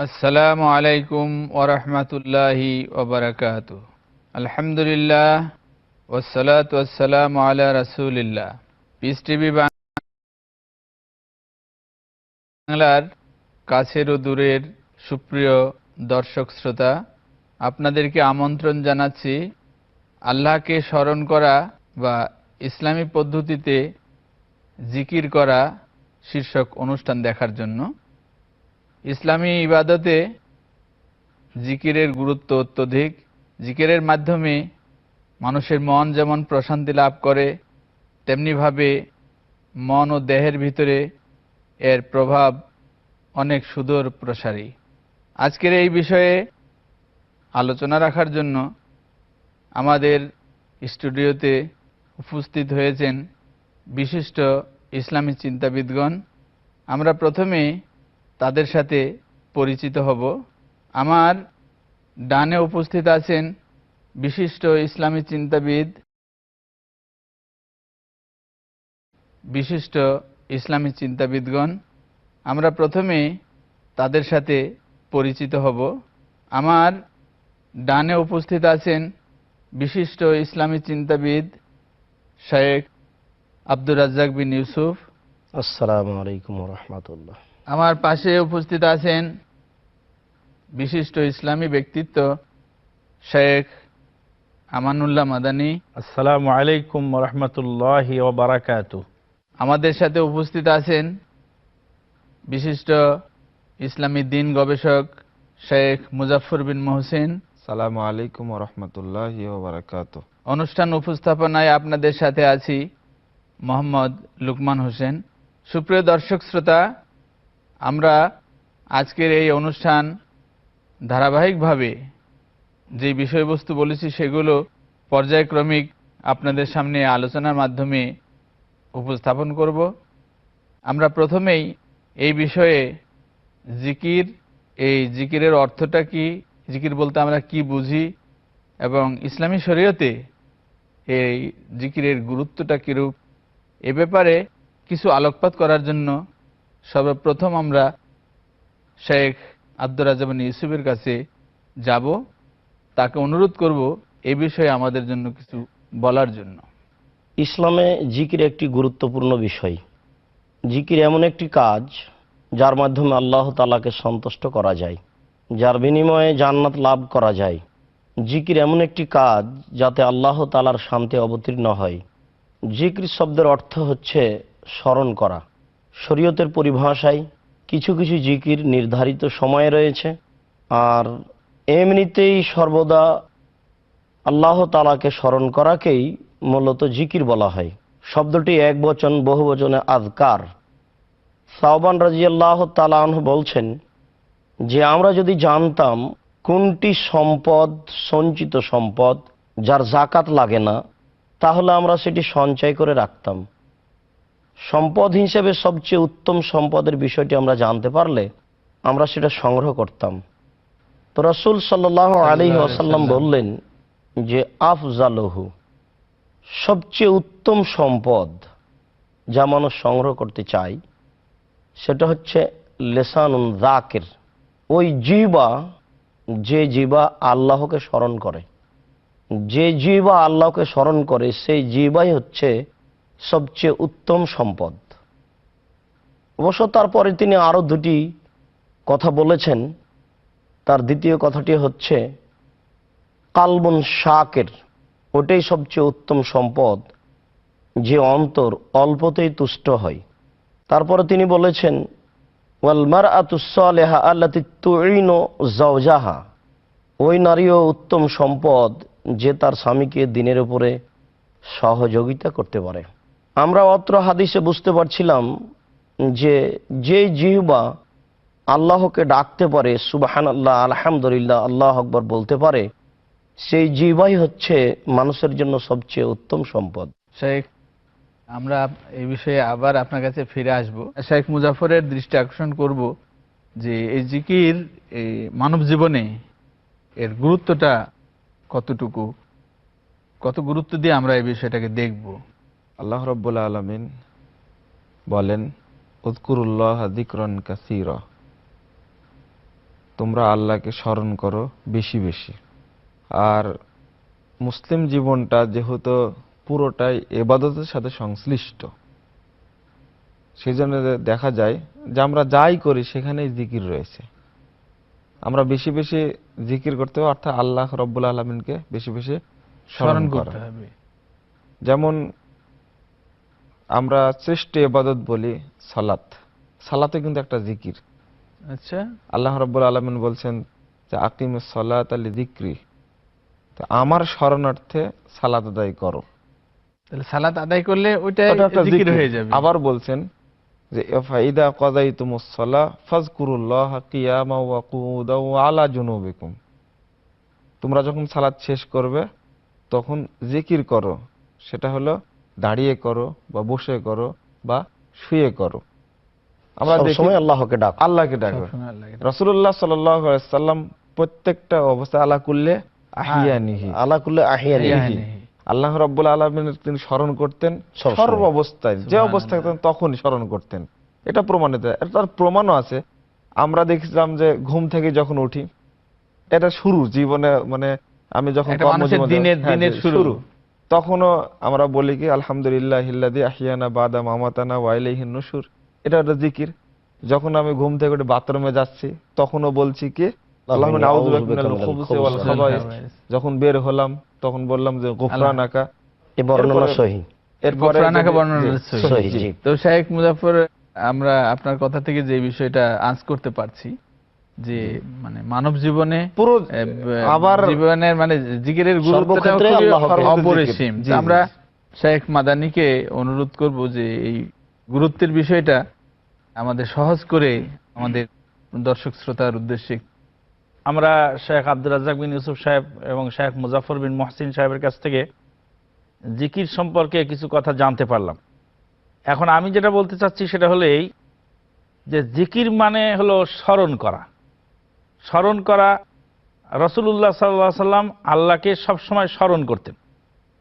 আসসালামু আলাইকুম ওয়া রাহমাতুল্লাহি ওয়া বারাকাতুহু। আলহামদুলিল্লাহ ওয়াসসালাতু ওয়াসসালামু আলা রাসূলিল্লাহ। পিস টিভি বাংলার কাছের ও দূরের সুপ্রিয় দর্শক শ্রোতা, আপনাদেরকে আমন্ত্রণ জানাচ্ছি আল্লাহকে স্মরণ করা বা ইসলামী পদ্ধতিতে জিকির করা শীর্ষক অনুষ্ঠান দেখার জন্য। ইসলামী ইবাদতে জিকিরের গুরুত্ব অত্যধিক। জিকিরের মাধ্যমে মানুষের মন যেমন প্রশান্তি লাভ করে, তেমনিভাবে মন ও দেহের ভিতরে এর প্রভাব অনেক সুদূর প্রসারী। আজকের এই বিষয়ে আলোচনা রাখার জন্য আমাদের স্টুডিওতে উপস্থিত হয়েছেন বিশিষ্ট ইসলামী চিন্তাবিদগণ। আমরা প্রথমে তাদের সাথে পরিচিত হব। আমার ডানে উপস্থিত আছেন বিশিষ্ট ইসলামী চিন্তাবিদগণ। আমরা প্রথমে তাদের সাথে পরিচিত হব। আমার ডানে উপস্থিত আছেন বিশিষ্ট ইসলামী চিন্তাবিদ শেখ আব্দুর রাজ্জাক বিন ইউসুফ। আসসালামু আলাইকুম ওয়া রাহমাতুল্লাহ। আমার পাশে উপস্থিত আছেন বিশিষ্ট ইসলামী ব্যক্তিত্ব শেখ আমানুল্লাহ মাদানী। আসসালামু আলাইকুম ওয়া রাহমাতুল্লাহি ওয়া বারাকাতুহু। আমাদের সাথে উপস্থিত আছেন বিশিষ্ট ইসলামী দ্বীন গবেষক শেখ মুজাফফর বিন মহসিন। আসসালামু আলাইকুম ওয়া রাহমাতুল্লাহি ওয়া বারাকাতুহু। অনুষ্ঠান উপস্থাপনায় আপনাদের সাথে আছি মোহাম্মদ লুকমান হোসেন। সুপ্রিয় দর্শক শ্রোতা, আমরা আজকের এই অনুষ্ঠান ধারাবাহিকভাবে যে বিষয়বস্তু বলেছি সেগুলো পর্যায়ক্রমিক আপনাদের সামনে আলোচনার মাধ্যমে উপস্থাপন করব। আমরা প্রথমেই এই বিষয়ে এই জিকিরের অর্থটা কি, জিকির বলতে আমরা কি বুঝি এবং ইসলামী শরীয়তে এই জিকিরের গুরুত্বটা কিরূপ, এ ব্যাপারে কিছু আলোকপাত করার জন্য সর্বপ্রথম আমরা শেখ আব্দুর রাজ্জাক বিন ইউসুফের কাছে যাব। তাকে অনুরোধ করব এ বিষয়ে আমাদের জন্য কিছু বলার জন্য। ইসলামে জিকির একটি গুরুত্বপূর্ণ বিষয়। জিকির এমন একটি কাজ যার মাধ্যমে আল্লাহ তাআলাকে সন্তুষ্ট করা যায়, যার বিনিময়ে জান্নাত লাভ করা যায়। জিকির এমন একটি কাজ যাতে আল্লাহ তাআলার শান্তি অবতীর্ণ হয়। জিকির শব্দের অর্থ হচ্ছে স্মরণ করা। শরীয়তের পরিভাষায় কিছু কিছু জিকির নির্ধারিত সময়ে রয়েছে, আর এমনিতেই সর্বদা আল্লাহ তাআলাকে স্মরণ করাকেই মূলত জিকির বলা হয়। শব্দটি এক বচন, বহু বচনে আযকার। সাওবান রাদিয়াল্লাহু তাআলা আনহু বলছেন যে আমরা যদি জানতাম কোনটি সম্পদ, সঞ্চিত সম্পদ যার যাকাত লাগে না, তাহলে আমরা সেটি সঞ্চয় করে রাখতাম। সম্পদ হিসেবে সবচেয়ে উত্তম সম্পদের বিষয়টি আমরা জানতে পারলে আমরা সেটা সংগ্রহ করতাম। তো রাসূল সাল্লাল্লাহু আলাইহি ওয়াসাল্লাম বললেন যে আফজালহু, সবচেয়ে উত্তম সম্পদ যা মানুষ সংগ্রহ করতে চায় সেটা হচ্ছে লিসানুন যাকির, ওই জিহ্বা যে জিহ্বা আল্লাহকে স্মরণ করে। যে জিহ্বা আল্লাহকে স্মরণ করে সেই জিহ্বাই হচ্ছে সবচেয়ে উত্তম সম্পদ। অবশ্য তারপরে তিনি আরো দুটি কথা বলেছেন। তার দ্বিতীয় কথাটি হচ্ছে কালবুন শাকির, ওটাই সবচেয়ে উত্তম সম্পদ যে অন্তর অল্পতেই তুষ্ট হয়। তারপরে তিনি বলেছেন ওয়াল মারআতুস সালিহা আল্লাতী তুঈনু যাওজাহা, ওই নারীও উত্তম সম্পদ যে তার স্বামীকে দিনের উপরে সহযোগিতা করতে পারে। আমরা অত্র হাদিসে বুঝতে পারছিলাম যে যে জিহ্বা আল্লাহকে ডাকতে পারে, সুবহানাল্লাহ, আলহামদুলিল্লাহ, আল্লাহু আকবার বলতে পারে, সেই জিহ্বাই হচ্ছে মানুষের জন্য সবচেয়ে উত্তম সম্পদ। শেখ, আমরা এই বিষয়ে আবার আপনার কাছে ফিরে আসব। শেখ মুজাফফরের দৃষ্টি আকর্ষণ করব যে এই জিকির এই মানব জীবনে এর গুরুত্বটা কতটুকু, কত গুরুত্ব দিয়ে আমরা এই বিষয়টাকে দেখব। আল্লাহ রাব্বুল আলামিন বলেন উযকুরুল্লাহ যিকরান কাসীরা, তোমরা আল্লাহকে স্মরণ করো বেশি বেশি। আর মুসলিম জীবনটা যেহেতু পুরোটাই ইবাদতের সাথে সংশ্লিষ্ট, সেই জন্য দেখা যায় যে আমরা যাই করি সেখানেই জিকির রয়েছে। আমরা বেশি বেশি জিকির করতে হবে, অর্থাৎ আল্লাহ রব্বুল আলমিনকে বেশি বেশি স্মরণ করা। করতে হবে। যেমন আমরা শ্রেষ্ঠ ইবাদত বলি সালাত, সালাতে কিন্তু একটা জিকির। আচ্ছা, আল্লাহ রাব্বুল আলামিন বলছেন যে আকিমিস সালাতা লিযিকরি, তো আমার শরণার্থে সালাত আদায় করো। তাহলে সালাত আদায় করলে ওইটা ওটা একটা জিকির জিকির। হয়ে যাবে। আবার বলছেন যে ফাইদা কাযাইতুমুস সালাহ ফাযকুরুল্লাহা কিয়ামান ওয়া কুউদান ওয়া আলা জুনুবিকুম, তোমরা যখন সালাত শেষ করবে তখন জিকির করো, সেটা হলো দাঁড়িয়ে করো বা বসে করো বা শুয়ে করো। আমরা দেখি সবসময় আল্লাহকে ডাক, আল্লাহকে ডাকো। সবসময় আল্লাহকে ডাকো। রাসূলুল্লাহ সাল্লাল্লাহু আলাইহি সাল্লাম প্রত্যেকটা অবস্থায় আলা কুল্লে আহিয়ানিহি, আলা কুল্লি আহিয়ানি, আল্লাহ রাব্বুল আলামিনের তিনি স্মরণ করতেন সবসময়। সর্ব অবস্থায়, যে অবস্থায় থাকতেন তখনই স্মরণ করতেন। এটা প্রমাণিত, তার প্রমাণও আছে। আমরা দেখছিলাম যে ঘুম থেকে যখন উঠি, এটা শুরু জীবনে, মানে আমি যখন একটা মানুষের দিনের শুরু, তখনও আমরা বলি কি আলহামদুলিল্লাহিল্লাযী আহিয়ানা বাদা মামাতানা ওয়া ইলাইহিন নুশুর, এটা একটা জিকির। যখন আমি ঘুম থেকে উঠে বাথরুমে যাচ্ছি তখনও বলছি কি আল্লাহুম্মা আউযু বিকা মিনাল খুবুসি ওয়াল খাবাইস। যখন বের হলাম তখন বললাম যে গুফরানাকা। এই বর্ণনা সহিহ, এরপরে গুফরানাকা বর্ণনা সহিহ। জি। তো শাইখ মুজাফফর, আমরা আপনার কথা থেকে যে বিষয়টা আঁচ করতে পারছি যে মানে মানব জীবনে পুরো আবার জীবনের মানে জিকিরের গুরুত্বটা সর্বক্ষেত্রে খুবই আল্লাহকে অপরিসীম। জি, তো জি। আমরা শাইখ মাদানিকে অনুরোধ করব যে এই গুরুত্বের বিষয়টা আমাদের সহজ করে আমাদের দর্শক শ্রোতার উদ্দেশ্যে। আমরা শেখ আব্দুর রাজ্জাক বিন ইউসুফ সাহেব এবং শেখ মুজাফফর বিন মহসিন সাহেবের কাছ থেকে জিকির সম্পর্কে কিছু কথা জানতে পারলাম। এখন আমি যেটা বলতে চাচ্ছি সেটা হলো এই যে জিকির মানে হলো স্মরণ করা। স্মরণ করা, রাসূলুল্লাহ সাল্লাল্লাহু আলাইহি সাল্লাম আল্লাহকে সবসময় স্মরণ করতেন।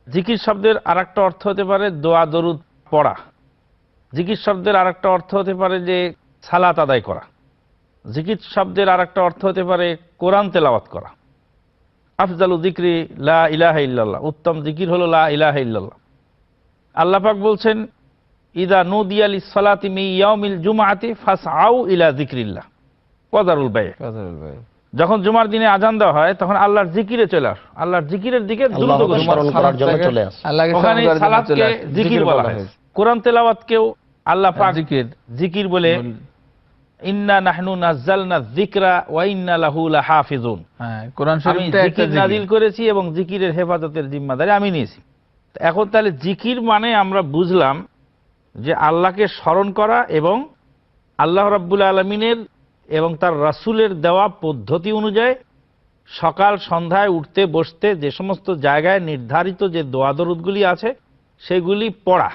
জিকির শব্দের আরেকটা অর্থ হতে পারে দোয়া দরুদ পড়া। জিকির শব্দের আরেকটা অর্থ হতে পারে যে সালাত আদায় করা। জিকির শব্দের আরেকটা অর্থ হতে পারে কোরআন তেলাওয়াত করা। আফজালু যিকরি লা ইলাহা ইল্লাল্লাহ, উত্তম জিকির হলো লা ইলাহা ইল্লাল্লাহ। আল্লাহ পাক বলছেন ইদা নুদিয়া লিস-সালাতি মিন ইয়াউমিল জুমআতি ফাসআউ ইলা যিকরিল্লাহ ওয়া যারুল বাই'। যখন জুমার দিনে আজান দেওয়া হয় তখন আল্লাহর জিকিরে চলে আস, আল্লাহর জিকিরের দিকে দ্রুত আল্লাহকে স্মরণ করার জন্য চলে আস। আল্লাহকে ওখানে স্মরণ করার জন্য সালাতকে চলে আসে। জিকির বলা হয়। কোরআন তেলাওয়াতকেও আল্লাহ পাক জিকির জিকির বলে ইন্না নাহনু নাযালনা যিকরা ওয়া ইন্না লাহু লাহাফিজুন। হ্যাঁ, কোরআন আমি শরীফটা একটা জিকির নাযিল করেছি এবং জিকিরের হেফাজতের জিম্মাদারি আমি নিয়েছি। এখন তাহলে জিকির মানে আমরা বুঝলাম যে আল্লাহকে স্মরণ করা এবং আল্লাহ রাব্বুল আলামিনের এবং তার রাসূলের দেওয়া পদ্ধতি অনুযায়ী সকাল সন্ধ্যায় উঠতে বসতে যে সমস্ত জায়গায় নির্ধারিত যে দোয়া দরুদগুলি আছে সেগুলি পড়া,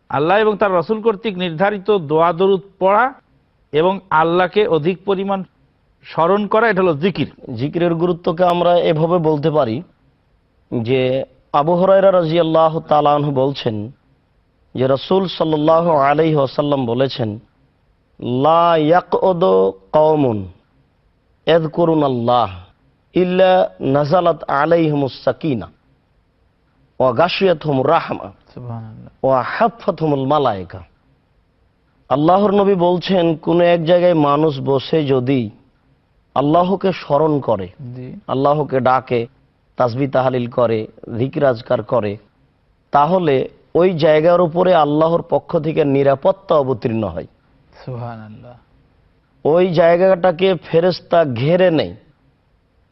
আল্লাহ এবং তার রাসূল কর্তৃক নির্ধারিত দোয়া দরুদ পড়া এবং আল্লাহকে অধিক পরিমাণ স্মরণ করা, এটা হলো জিকির। জিকিরের গুরুত্বকে আমরা এভাবে বলতে পারি যে আবু হুরায়রা রাদিয়াল্লাহু তাআলা আনহু বলছেন যে রাসূল সাল্লাল্লাহু আলাইহি ওয়াসাল্লাম বলেছেন লা ইয়াকউদু কওমুন ইয়াযকুরুনাল্লাহ ইল্লা নাযালাত আলাইহিমুস সাকিনা ওয়া গাশিয়াতহুমুর রাহমা সুবহানাল্লাহ। ওয়া হাফফাতহুমুল মালায়েকা। আল্লাহর নবী বলছেন কোন এক জায়গায় মানুষ বসে যদি আল্লাহকে স্মরণ করে, জি, আল্লাহকে ডাকে, তাসবিহ তাহলিল করে, জিকির আজকার করে, তাহলে ওই জায়গার উপরে আল্লাহর পক্ষ থেকে নিরাপত্তা অবতীর্ণ হয়। সুবহানাল্লাহ। ওই জায়গাটাকে ফেরেশতা ঘেরে নেয়,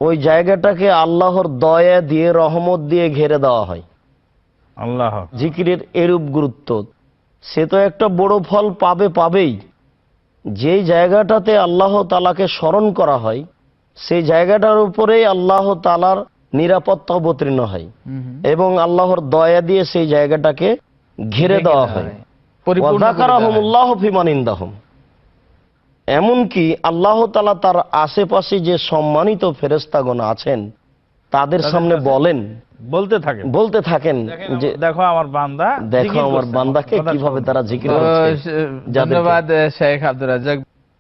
ওই জায়গাটাকে আল্লাহর দয়া দিয়ে রহমত দিয়ে ঘেরে দেওয়া হয়। আল্লাহ জিকিরের এরূপ গুরুত্ব, সে তো একটা বড় ফল পাবেই। যে জায়গাটাতে আল্লাহ তাআলাকে স্মরণ করা হয় সেই জায়গাটার উপরেই আল্লাহ তাআলার নিরাপত্তা অবতীর্ণ হয় এবং আল্লাহর দয়া দিয়ে সেই জায়গাটাকে ঘিরে দেওয়া হয়। পরিপূর্ণ করে দেওয়া হয়। ওয়াযাকারাহুমুল্লাহু ফিমান ইনদাহুম, এমনকি আল্লাহ তাআলা তার আশেপাশে যে সম্মানিত ফেরেশতাগণ আছেন তাদের সামনে বলতে থাকেন যে দেখো আমার বান্দা, দেখো আমার বান্দাকে কিভাবে তারা জিকির তো করছে। ধন্যবাদ শেখ আব্দুর রাজ্জাক।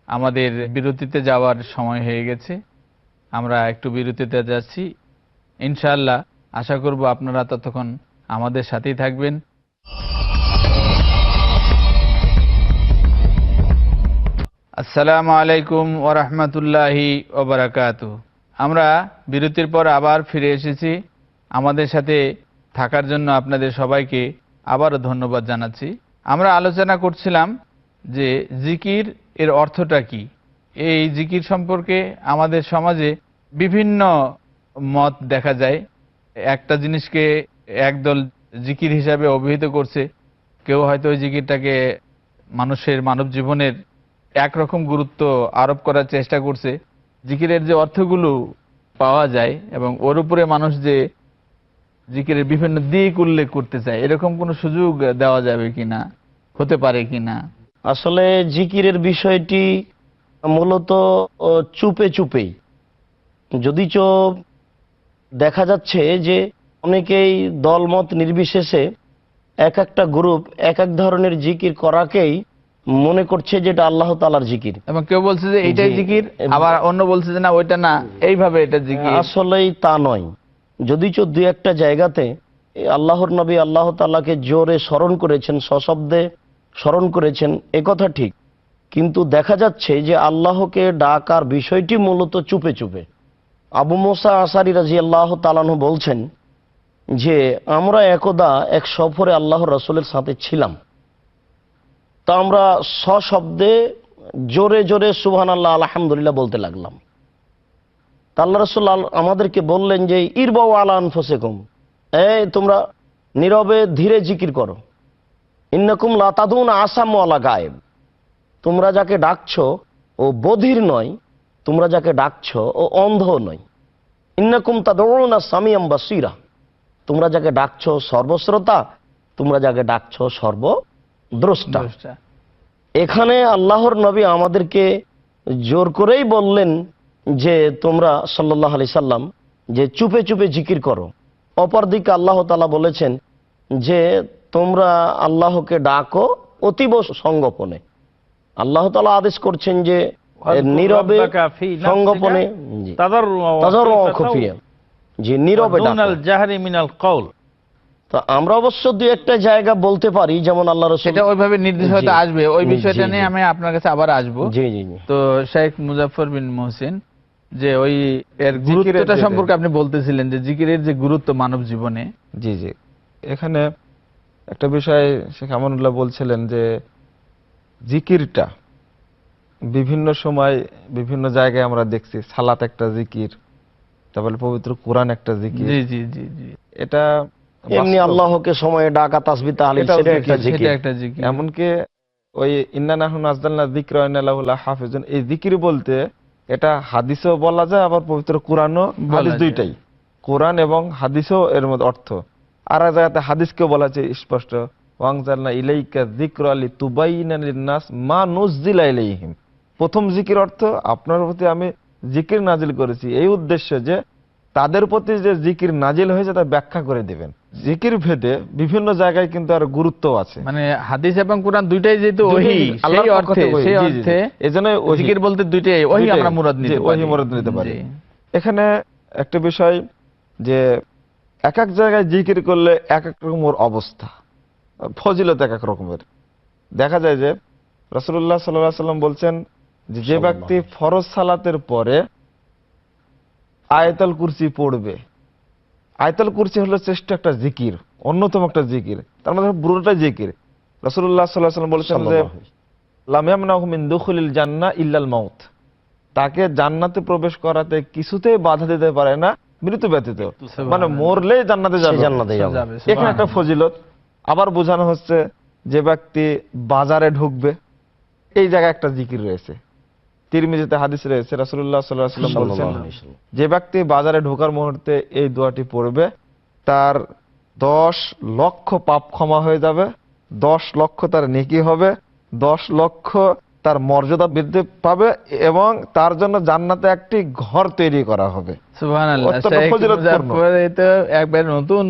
আমাদের বিরতিতে যাওয়ার সময় হয়ে গেছে। আমরা একটু বিরতিতে যাচ্ছি। ইনশাআল্লাহ আশা করব আপনারা ততক্ষণ আমাদের সাথেই থাকবেন। আসসালামু আলাইকুম ওয়া রাহমাতুল্লাহি ওয়া বারাকাতুহু। আমরা বিরতির পর আবার ফিরে এসেছি। আমাদের সাথে থাকার জন্য আপনাদের সবাইকে আবারও ধন্যবাদ জানাচ্ছি। আমরা আলোচনা করছিলাম যে জিকির এর অর্থটা কি। এই জিকির সম্পর্কে আমাদের সমাজে বিভিন্ন মত দেখা যায়। একটা জিনিসকে একদল জিকির হিসাবে অভিহিত করছে, কেউ হয়তো ওই জিকিরটাকে মানুষের মানব জীবনের একরকম গুরুত্ব আরোপ করার চেষ্টা করছে। জিকিরের যে অর্থগুলো পাওয়া যায় এবং ওর উপরে মানুষ যে জিকিরের বিভিন্ন দিক উল্লেখ করতে চায়, এরকম কোনো সুযোগ দেওয়া যাবে কিনা, হতে পারে কিনা? আসলে জিকিরের বিষয়টি মূলত চুপে চুপেই, যদিচ দেখা যাচ্ছে যে অনেকেই দলমত নির্বিশেষে এক একটা গ্রুপ এক এক ধরনের জিকির করাকেই মনে করছে যেটা আল্লাহ তাআলার জিকির, এবং কেউ বলছে যে এইটাই জিকির, আবার অন্য বলছে যে না ওইটা না, এইভাবে এটা জিকির। আসলেই তা নয়। যদিচ দুই একটা জায়গাতে আল্লাহর নবী আল্লাহ তাআলাকে জোরে স্মরণ করেছেন, সশব্দে স্মরণ করেছেন, একথা ঠিক, কিন্তু দেখা যাচ্ছে যে আল্লাহকে ডাকার বিষয়টি মূলত চুপে চুপে। আবু মুসা আশারী রাদিয়াল্লাহু তাআলা আনহু বলছেন যে আমরা একদা এক সফরে আল্লাহর রাসূলের সাথে ছিলাম, তা আমরা সশব্দে জোরে জোরে সুবহানাল্লাহ আলহামদুলিল্লাহ বলতে লাগলাম। তা আল্লাহ রাসূল আমাদেরকে বললেন যে ইরবাউ আলা আনফুসিকুম, তোমরা নীরবে ধীরে জিকির করো। ইন্নাকুম লা তাদুনা আসাম ওয়ালা গায়েব, তোমরা যাকে ডাকছো ও বধির নয়, তোমরা যাকে ডাকছো ও অন্ধ নয়। ইন্নাকুম তাদউনা সামিয়াম বাসীরা, তোমরা যাকে ডাকছো সর্বশ্রোতা, তোমরা যাকে ডাকছো সর্বদ্রষ্টা। এখানে আল্লাহর নবী আমাদেরকে জোর করেই বললেন যে তোমরা সাল্লাল্লাহু আলাইহি সাল্লাম যে চুপে চুপে জিকির করো। অপরদিকে আল্লাহ তাআলা বলেছেন যে তোমরা আল্লাহকে ডাকো অতীব সংগোপনে। আল্লাহ তাআলা আদেশ করছেন যে নীরবে সংগোপনে, তাযাররুআ খুফিয়া, যে নীরবে ডাকো। তো আমরা অবশ্য দুই একটা জায়গা বলতে পারি, যেমন আল্লাহ রাসূল, সেটা ওইভাবে নির্দেশ হয়তো আসবে, ওই বিষয়টা নিয়ে আমি আপনার কাছে আবার আসবো। জি জি। তো শেখ মুজাফফর বিন মুহসিন, যে ওই এর গুরুত্বটা সম্পর্কে আপনি বলতেছিলেন যে জিকিরের যে গুরুত্ব মানব জীবনে। জি জি, এখানে একটা বিষয় শেখ আমানুল্লাহ বলছিলেন যে জিকিরটা বিভিন্ন সময় বিভিন্ন জায়গায় আমরা দেখছি। সালাত একটা জিকির, তারপরে পবিত্র কোরআন একটা জিকির। জি জি জি জি, এটা এমনি আল্লাহকে সময়ে ডাকা, তাসবিহ তাহলিল, সেটা একটা জিকির। এমনকি ওই ইন্না নাহনু নাযালনা যিকরা ওয়া ইন্না লাহু লাহাফিজুন, এই জিকির বলতে এটা হাদিসও বলা যায়, আবার পবিত্র কোরআনও, হাদিস দুইটাই, কোরআন এবং হাদিসও এর মধ্যে অর্থ। আর এক জায়গাতে হাদিসকেও বলা আছে স্পষ্ট, ওয়ানজালনা ইলাইকা যিকরা লিতুবাইয়িনা লিন-নাস মা নুযজিলা ইলাইহিম। প্রথম জিকির অর্থ আপনার প্রতি আমি জিকির নাজিল করেছি, এই উদ্দেশ্যে যে তাদের প্রতি যে জিকির নাজিল হয়েছে তা ব্যাখ্যা করে দিবেন। জিকির ভেদে বিভিন্ন জায়গায় কিন্তু আর গুরুত্ব আছে, মানে হাদিস এবং কোরআন দুইটাই যেহেতু ওহী, সেই অর্থে এজন্য জিকির বলতে দুইটাই ওহী আমরা মুরাদ নিতে পারি। এখানে একটা বিষয় যে এক এক জায়গায় জিকির করলে এক এক রকমের অবস্থা, ফজিলত এক এক রকমের। দেখা যায় যে রাসূলুল্লাহ সাল্লাল্লাহু আলাইহি ওয়াসাল্লাম বলছেন যে ব্যক্তি ফরজ সালাতের পরে আয়াতুল কুরসি পড়বে, আয়াতুল কুরসি হলো শ্রেষ্ঠ একটা জিকির, অন্যতম একটা জিকির, তার মধ্যে পুরোটা জিকির। রাসূলুল্লাহ সাল্লাল্লাহু আলাইহি ওয়াসাল্লাম বলেছেন যে লাম ইয়ামনাহু মিন দুখুলিল জান্নাহ ইল্লাল মাউত, তাকে জান্নাতে প্রবেশ করাতে কিছুতেই বাধা দিতে পারে না মৃত্যু ব্যতীত, মানে মরলেই জান্নাতে যাবে। এখানে একটা ফজিলত। আবার বোঝানো হচ্ছে যে ব্যক্তি বাজারে ঢুকবে, এই জায়গায় একটা জিকির রয়েছে, তিরমিজিতে হাদিস রয়েছে, রাসূলুল্লাহ সাল্লাল্লাহু আলাইহি ওয়াসাল্লাম বলেছেন যে ব্যক্তি বাজারে ঢোকার মুহূর্তে এই দোয়াটি পড়বে তার 10 লক্ষ পাপ ক্ষমা হয়ে যাবে, 10 লক্ষ তার নেকি হবে, 10 লক্ষ তার মর্যাদা বৃদ্ধি পাবে এবং তার জন্য জান্নাতে একটি ঘর তৈরি করা হবে। সুবহানাল্লাহ, এটা একবার নতুন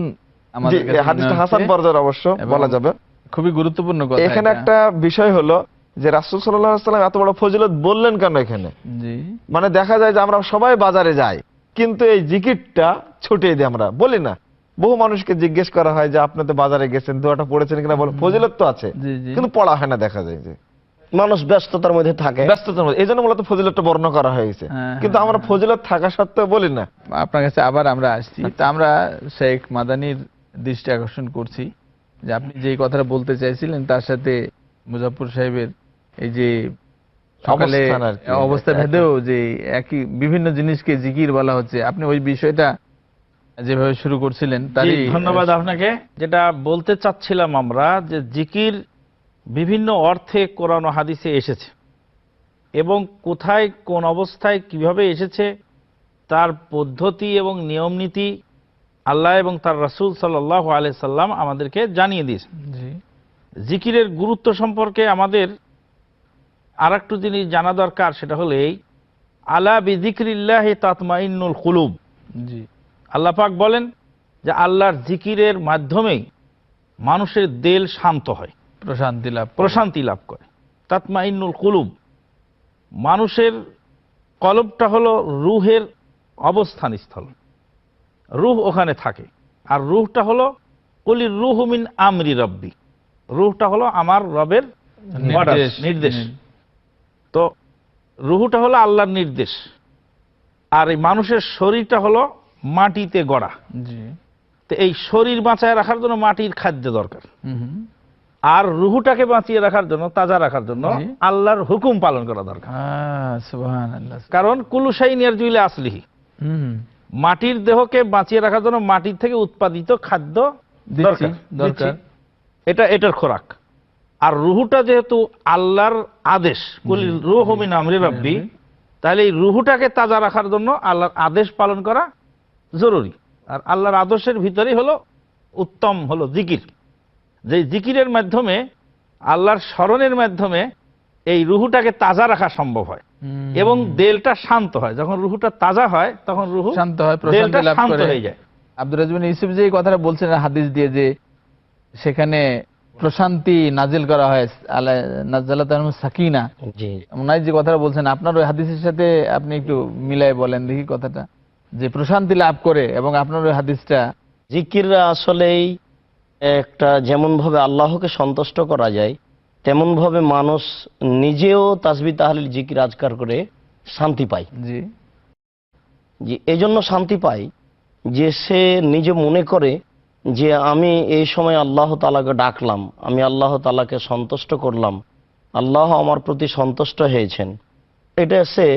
আমাদের কাছে হাদিসটা হাসান পর্যায়ের অবশ্য বলা যাবে। খুবই গুরুত্বপূর্ণ কথা। এখানে একটা বিষয় হলো যে রাসূল সাল্লাল্লাহু আলাইহি ওয়াসাল্লাম এত বড় ফজিলত বললেন কেন এখানে। জি মানে দেখা যায় যে আমরা সবাই বাজারে যাই, কিন্তু এই জিকিরটা ছুটিয়ে দিই, আমরা বলি না। বহু মানুষকে জিজ্ঞেস করা হয় যে আপনি তো বাজারে গেছেন, দোয়াটা পড়েছেন কিনা, বলে ফজিলত তো আছে, জি জি কিন্তু পড়া হয় না। দেখা যায় যে মানুষ ব্যস্ততার মধ্যে থাকে। ব্যস্ততার মধ্যে, এই জন্য মূলত ফজিলতটা বর্ণনা করা হয়েছে, হ্যাঁ, কিন্তু আমরা ফজিলত থাকা সত্ত্বেও বলি না। আপনার কাছে আবার আমরা আসছি। তা আমরা শেখ মাদানির দৃষ্টি আকর্ষণ করছি যে আপনি যে কথাটা বলতে চাইছিলেন তার সাথে মুজাফফর সাহেবের এই যে সকালে অবস্থান আর কি। অবস্থা ভেদেও যে একই বিভিন্ন জিনিসকে জিকির বলা হচ্ছে, আপনি ওই বিষয়টা যেভাবে শুরু করছিলেন জি, তারই ধন্যবাদ আপনাকে। যেটা বলতে চাচ্ছিলাম আমরা, যে জিকির বিভিন্ন অর্থে কোরআন ও হাদিসে এসেছে এবং কোথায় কোন অবস্থায় কিভাবে এসেছে তার পদ্ধতি এবং নিয়ম নীতি আল্লাহ এবং তার রাসূল সাল্লাল্লাহু আলাইহি সাল্লাম আমাদেরকে জানিয়ে দিয়েছে। জি জিকিরের গুরুত্ব সম্পর্কে আমাদের আরেকটু জিনিস জানা দরকার, সেটা হলো এই, আলা বিযিকরিল্লাহি তাতমাইন্নুল কুলুব। জি আল্লাহ পাক বলেন যে আল্লাহর জিকিরের মাধ্যমেই মানুষের দিল শান্ত হয়, প্রশান্তি লাভ করে। তাতমাইন্নুল কুলুব, মানুষের কলবটা হলো রুহের অবস্থান স্থল, রুহ ওখানে থাকে। আর রুহটা হলো কুলির রুহু মিন আমরি রব্বি, রুহটা হলো আমার রবের নির্দেশ। তো রুহুটা হলো আল্লাহর নির্দেশ। আর এই মানুষের শরীরটা হলো মাটিতে গড়া। জি তো এই শরীর বাঁচায় রাখার জন্য মাটির খাদ্য দরকার, হুম আর রুহুটাকে বাঁচিয়ে রাখার জন্য, তাজা রাখার জন্য জি। আল্লাহর হুকুম পালন করা দরকার। সুবহানাল্লাহ। কারণ কুল্লু শাইইন ইয়ারজু ইলা আসলিহি, হুম মাটির দেহকে বাঁচিয়ে রাখার জন্য মাটির থেকে উৎপাদিত খাদ্য দরকার। এটার খোরাক। আর রুহুটা যেহেতু আল্লাহর আদেশ, কুলির রূহু মিন আমরি রাব্বি, তাহলে এই রুহুটাকে তাজা রাখার জন্য আল্লাহর আদেশ পালন করা জরুরি। আর আল্লাহর আদেশের ভিতরেই হলো উত্তম হলো জিকির। যে জিকিরের মাধ্যমে, আল্লাহর স্মরণের মাধ্যমে এই রুহুটাকে তাজা রাখা সম্ভব হয় এবং দেলটা শান্ত হয়। যখন রুহুটা তাজা হয় তখন রুহু শান্ত হয়, দেলটা প্রশান্তি লাভ শান্ত করে। হয়ে যায়। আব্দুর রাজ্জাক বিন ইউসুফ যে এই কথাটা বলছেন হাদিস দিয়ে, যে সেখানে প্রশান্তি নাজিল করা হয়, আলা নাযালাত আলাইহিম সাকিনা, জি, ওনাই যে কথাটা বলছেন আপনার ওই হাদিসের সাথে আপনি একটু মিলাই বলেন দেখি কথাটা, যে প্রশান্তি লাভ করে, এবং আপনার ওই হাদিসটা। জিকিররা আসলেই একটা, যেমন ভাবে আল্লাহকে সন্তুষ্ট করা যায়, তেমন ভাবে মানুষ নিজেও তাসবিহ তাহলিল জিকির আজকার করে শান্তি পায়। জি যে এই জন্য শান্তি পায় যে সে নিজে মনে করে যে আমি এই সময় আল্লাহ তাআলাকে ডাকলাম, আমি আল্লাহ তাআলাকে সন্তুষ্ট করলাম, আল্লাহ আমার প্রতি সন্তুষ্ট হয়েছেন, এটা সে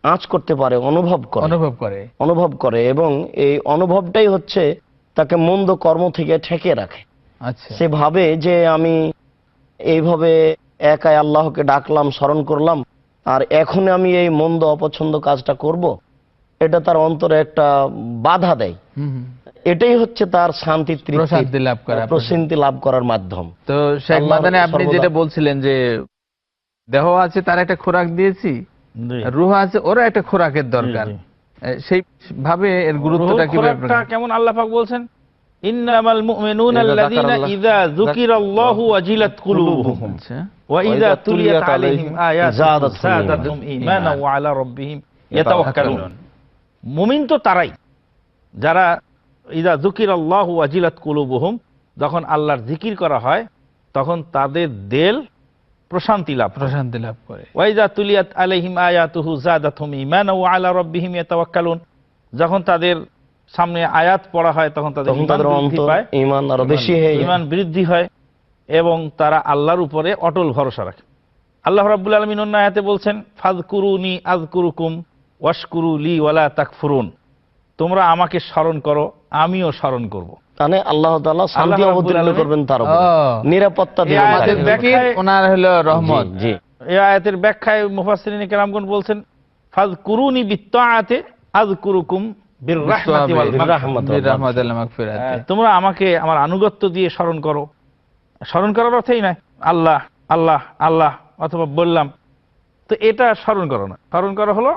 আঁচ করতে পারে, অনুভব করে এবং এই অনুভবটাই হচ্ছে তাকে মন্দ কর্ম থেকে ঠেকে রাখে। আচ্ছা, সে ভাবে যে আমি এইভাবে একাই আল্লাহকে ডাকলাম, স্মরণ করলাম, আর এখন আমি এই মন্দ অপছন্দ কাজটা করব, এটা তার অন্তরে একটা বাধা দেয়। এটাই হচ্ছে তার শান্তি, প্রশান্তি লাভ করা, প্রশান্তি লাভ করার মাধ্যম। তো শেখ মাদানি আপনি যেটা বলছিলেন যে দেহ আছে তার একটা খোরাক দিয়েছি, রূহ আছে ওরা একটা খোরাকের দরকার, সেই ভাবে এর গুরুত্বটা কিভাবে কেমন আল্লাহ পাক বলছেন, ইন্নামাল মুমিনুনা আল্লাযীনা ইযা যুকিরাল্লাহু ওয়াজিলাত কুলুবুহুম ওয়া ইযা তুলিয়াত আলাইহিম আয়াতুহু যাদাতহুম ঈমানান ওয়া আলা রাব্বিহিম ইয়াতাওয়াক্কালুন। মুমিন তো তারাই যারা ইযা যুকিরাল্লাহু ওয়াজিলাত কুলুবুহুম, যখন আল্লাহর জিকির করা হয় তখন তাদের দিল প্রশান্তি লাভ করে। ওয়া ইযা তুলিয়াত আলাইহিম আয়াতুহু যাদাতহুম ঈমানান ওয়া আলা রাব্বিহিম ইয়াতাওয়াক্কালুন, যখন তাদের সামনে আয়াত পড়া হয় তখন তাদের ঈমান বৃদ্ধি হয় এবং তারা আল্লাহর উপরে অটল ভরসা রাখে। আল্লাহ রাব্বুল আলামিন অন্য আয়াতে বলছেন, ফাযকুরুনি আযকুরুকুম ওয়াশকুরু লি ওয়ালা তাকফুরুন, তোমরা আমাকে স্মরণ করো আমিও স্মরণ করব। মানে আল্লাহ তাআলা শান্তি অবতীর্ণ করবেন তার উপর, নিরাপত্তা দিবেন। আমাদের ব্যাখ্যায় ওনার হলো রহমত। জি, এই আয়াতের ব্যাখ্যায় মুফাসসিরিন কেরামগণ বলছেন, ফাযকুরুনি বিত্তাআতি আযকুরুকুম বিররাহমাতি ওয়াল মাগফিরাত, তোমরা আমাকে আমার আনুগত্য দিয়ে স্মরণ করো। স্মরণ করার অর্থই নয় আল্লাহ আল্লাহ আল্লাহ অথবা বললাম, তো এটা স্মরণ করো না। স্মরণ করা হলো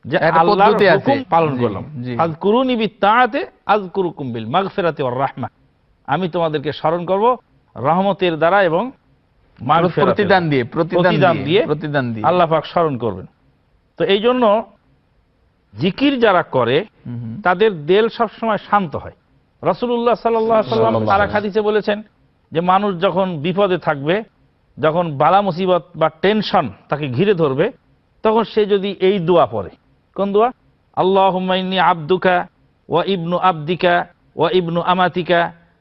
যে আল্লাহর হুকুম পালন করলাম। ফাযকুরুনি বিত্তাআতি আযকুরুকুম বিল মাগফিরাতি ওয়ার রাহমা, আমি তোমাদেরকে স্মরণ করব রহমতের দ্বারা এবং মাগফিরাতের প্রতিদান দিয়ে প্রতিদান দিয়ে আল্লাহ পাক স্মরণ করবেন। তো এই জন্য জিকির যারা করে তাদের দিল সবসময় শান্ত হয়। রাসূলুল্লাহ সাল্লাল্লাহু আলাইহি ওয়াসাল্লাম আরেক হাদিসে বলেছেন যে মানুষ যখন বিপদে থাকবে, যখন বালা মুসিবত বা টেনশন তাকে ঘিরে ধরবে, তখন সে যদি এই দোয়া পড়ে, কোন দোয়া? আল্লাহুম্মা ইন্নী আবদুকা ওয়া ইবনু আবদিকা ওয়া ইবনু আমাতিকা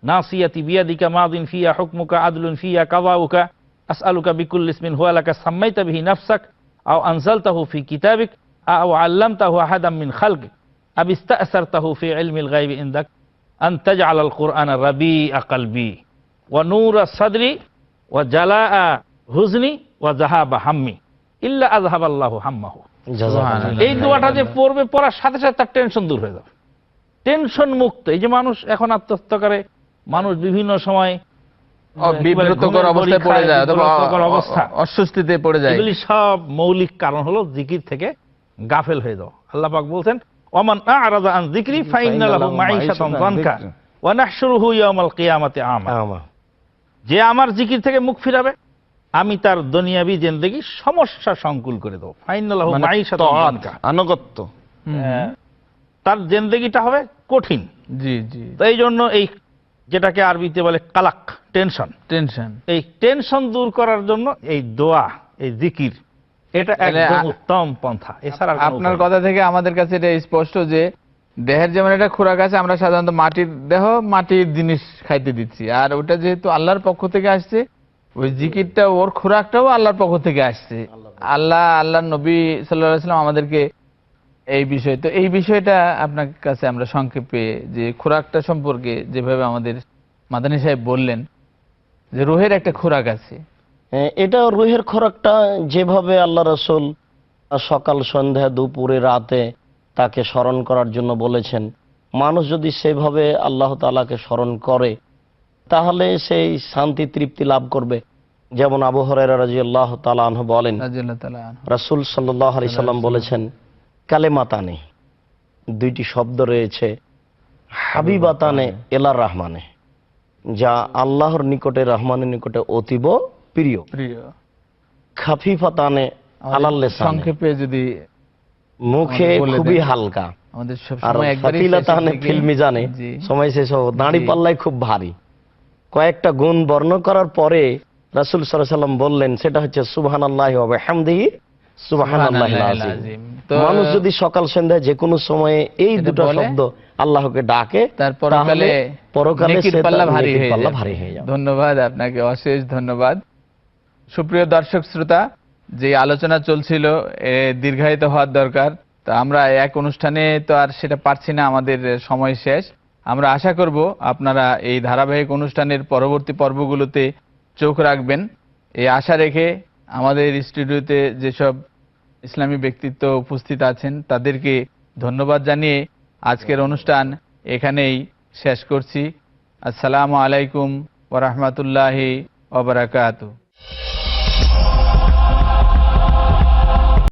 নাসিয়াতি বিয়াদিকা মাদিন ফিয়া হুকমুকা আদলুন ফিয়া কাযাউকা আসআলুকা বিকুল্লি ইসমিন হুয়া লাকা সাম্মাইতা বিহি নাফসাক আও আনজালতাহু ফি কিতাবিক আও আল্লামতাহু আহাদাম মিন খালকিক আও ইস্তা'সারতাহু ফি ইলমিল গায়বি ইনদাক আন তাজআলাল কুরআনা রাবিআ কলবি ওয়া নূরা সাদরি ওয়া জালাআ হুজনি ওয়া যাহাবা হাম্মি ইল্লা আযহাবাল্লাহু হাম্মাহু। এই দোয়াটা যে পড়বে, পড়ার সাথে সাথে তার টেনশন দূর হয়ে যাবে, টেনশন মুক্ত। এই যে মানুষ এখন আত্মহত্যা করে, মানুষ বিভিন্ন সময় বিব্রতকর অবস্থায় পড়ে যায় অথবা অস্বস্তিতে পড়ে যায়, এগুলি সব মৌলিক কারণ হলো জিকির থেকে গাফেল হয়ে যাওয়া। আল্লাহ পাক বলছেন ওমান আ'রাদা আন যিকরি ফাইন্না লাহু মাঈশাতান যানকা ওয়া নাহশুরুহু ইয়াওমাল কিয়ামাতি আমা। যে আমার জিকির থেকে মুখ ফিরাবে, আমি তার দুনিয়াবি জিন্দেগি সমস্যা সংকুল করে দেব। ফাইন্না লাহু মাঈশাতান যানকা, আনুগত্য, তার জিন্দেগিটা হবে কঠিন। জি জি। তো এই জন্য এই যেটাকে আরবিতে বলে কালাক, টেনশন, এই টেনশন দূর করার জন্য এই দোয়া, এই জিকির, এটা একদম উত্তম পন্থা। এছাড়া আপনার কথা থেকে আমাদের কাছে এটা স্পষ্ট যে দেহের যেমন একটা খোরাক আছে, আমরা সাধারণত মাটির দেহ, মাটির জিনিস খাইতে দিচ্ছি, আর ওটা যেহেতু আল্লাহর পক্ষ থেকে আসছে, ওই জিকিরটা, ওর খোরাকটাও আল্লাহর পক্ষ থেকে আসছে। আল্লাহর নবী সাল্লাল্লাহু আলাইহি ওয়াসাল্লাম আমাদেরকে এই বিষয়, তো এই বিষয়টা আপনার কাছে আমরা সংক্ষেপে যে খোরাকটা সম্পর্কে যেভাবে আমাদের মাদানী সাহেব বললেন যে রুহের একটা খোরাক আছে, এটা রুহের খোরাকটা যেভাবে আল্লাহ রাসূল সকাল সন্ধ্যা দুপুরে রাতে তাকে স্মরণ করার জন্য বলেছেন, মানুষ যদি সেভাবে আল্লাহ তাআলাকে স্মরণ করে তাহলে সেই শান্তি তৃপ্তি লাভ করবে। যেমন আবু হুরায়রা রাদিয়াল্লাহু তাআলা আনহু বলেন, রাসূল সাল্লাল্লাহু আলাইহি সাল্লাম বলেছেন, কালেমাতানে, দুইটি শব্দ রয়েছে, হাবিবাতানে ইলার রহমানে, যা আল্লাহর নিকটে, রহমানের নিকটে অতীব প্রিয়। খাফিফাতানে আলাল লিসানে, সংক্ষেপে যদি মুখে খুবই হালকা, আমাদের সবসময় একবারই ফাতিলাতানে ফিল মিজানে, সময় শেষ হবে, দাঁড়ি পাল্লায় খুব ভারী। কয়েকটা গুণ বর্ণনা করার পরে রাসূল সাল্লাল্লাহু আলাইহি সাল্লাম বললেন, সেটা হচ্ছে সুবহানাল্লাহি ওয়া বিহামদিহি সুবহানাল্লাহিল আযীম। মানুষ যদি সকাল সন্ধ্যায় যে কোনো সময়ে এই দুটো শব্দ আল্লাহকে ডাকে, তাহলে পরকালে সে পাল্লা ভারী হয়ে যাবে। ধন্যবাদ আপনাকে, অশেষ ধন্যবাদ। সুপ্রিয় দর্শক শ্রোতা, যে আলোচনা চলছিল দীর্ঘায়িত হওয়ার দরকার, তা আমরা এক অনুষ্ঠানে তো আর সেটা পারছি না, আমাদের সময় শেষ। আমরা আশা করব আপনারা এই ধারাবাহিক অনুষ্ঠানের পরবর্তী পর্বগুলোতে চোখ রাখবেন, এই আশা রেখে আমাদের স্টুডিওতে যেসব ইসলামী ব্যক্তিত্ব উপস্থিত আছেন তাদেরকে ধন্যবাদ জানিয়ে আজকের অনুষ্ঠান এখানেই শেষ করছি। আসসালামু আলাইকুম ওয়া রাহমাতুল্লাহি ওয়া বারাকাতুহু।